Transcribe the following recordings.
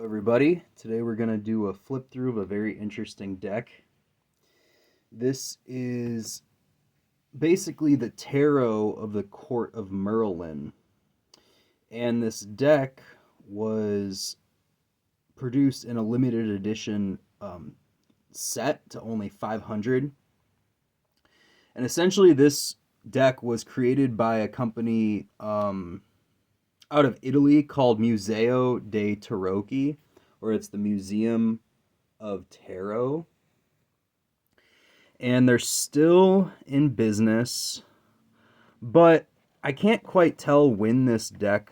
Everybody, today we're going to do a flip through of a very interesting deck. This is basically the tarot of the Court of Merlin. And this deck was produced in a limited edition set to only 500. And essentially this deck was created by a company out of Italy called Museo dei Tarocchi, or it's the Museum of Tarot. And they're still in business, but I can't quite tell when this deck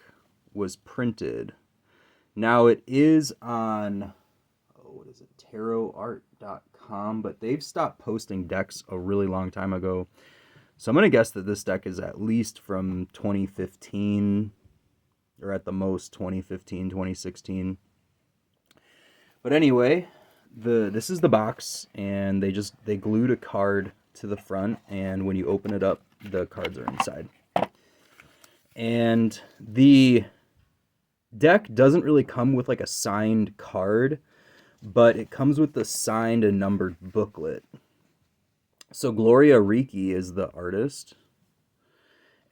was printed. Now it is on, tarotart.com, but they've stopped posting decks a really long time ago. So I'm going to guess that this deck is at least from 2015, or at the most 2015, 2016. But anyway, this is the box, and they glued a card to the front, and when you open it up, the cards are inside. And the deck doesn't really come with like a signed card, but it comes with the signed and numbered booklet. So Gloria Ricci is the artist,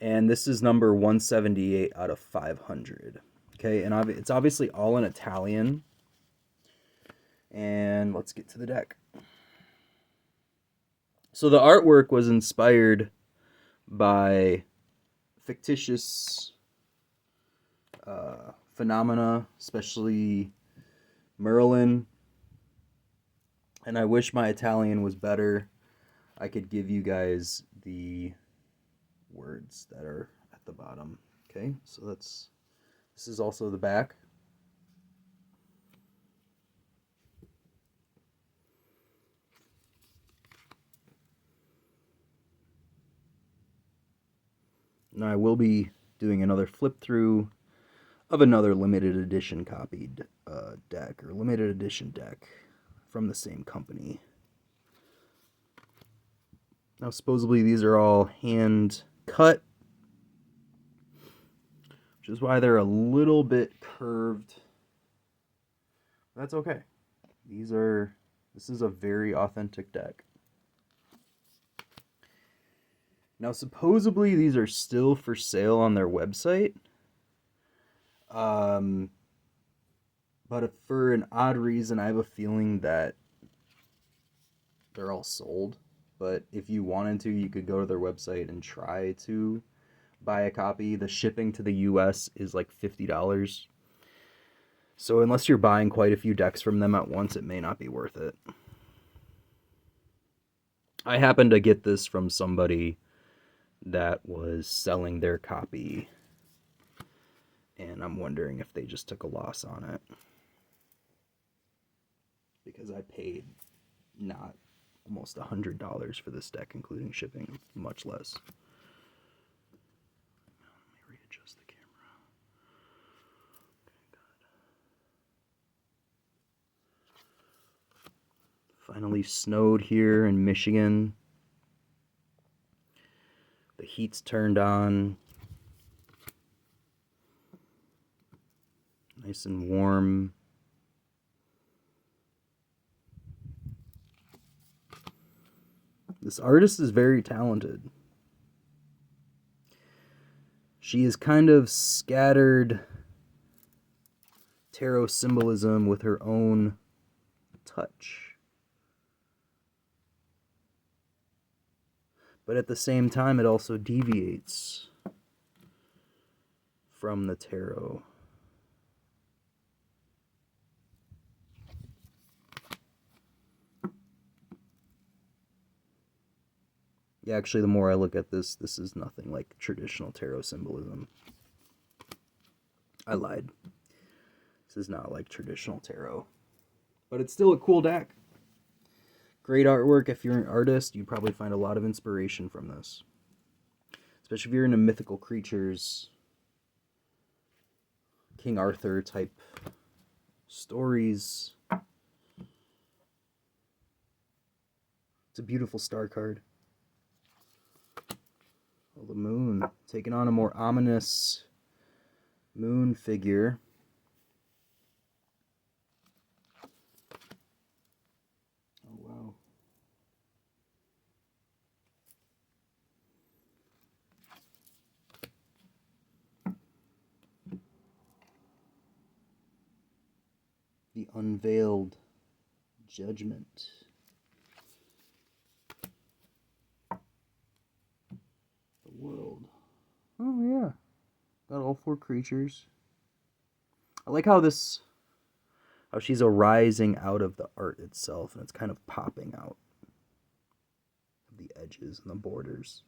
and this is number 178 out of 500. Okay, and it's obviously all in Italian. And let's get to the deck. So the artwork was inspired by fictitious phenomena, especially Merlin. And I wish my Italian was better. I could give you guys the words that are at the bottom. Okay, so this is also the back. Now I will be doing another flip through of another limited edition copied deck, or limited edition deck from the same company. Now supposedly these are all hand cut, which is why they're a little bit curved. That's okay. This is a very authentic deck. Now, supposedly these are still for sale on their website. But for an odd reason, I have a feeling that they're all sold. But if you wanted to, you could go to their website and try to buy a copy. The shipping to the US is like $50. So unless you're buying quite a few decks from them at once, it may not be worth it. I happened to get this from somebody that was selling their copy, and I'm wondering if they just took a loss on it, because I paid not almost $100 for this deck, including shipping, much less. Let me readjust the camera. Okay, good. Finally snowed here in Michigan. The heat's turned on. Nice and warm. This artist is very talented. She has kind of scattered tarot symbolism with her own touch. But at the same time, it also deviates from the tarot. Yeah, actually, the more I look at this is nothing like traditional tarot symbolism. I lied. This is not like traditional tarot. But it's still a cool deck. Great artwork. If you're an artist, you'd probably find a lot of inspiration from this. Especially if you're into mythical creatures, King Arthur type stories. It's a beautiful star card. Oh, the moon. Taking on a more ominous moon figure. The Unveiled Judgment. The World. Oh, yeah. Got all 4 creatures. I like how she's arising out of the art itself, and it's kind of popping out of the edges and the borders.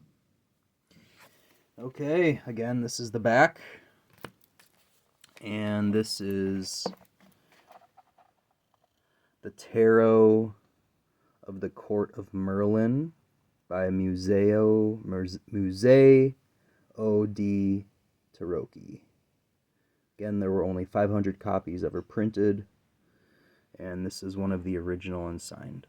Okay, again, this is the back. And this is the Tarot of the Court of Merlin by Muse O.D. Tarocchi. Again, there were only 500 copies ever printed, and this is one of the original unsigned.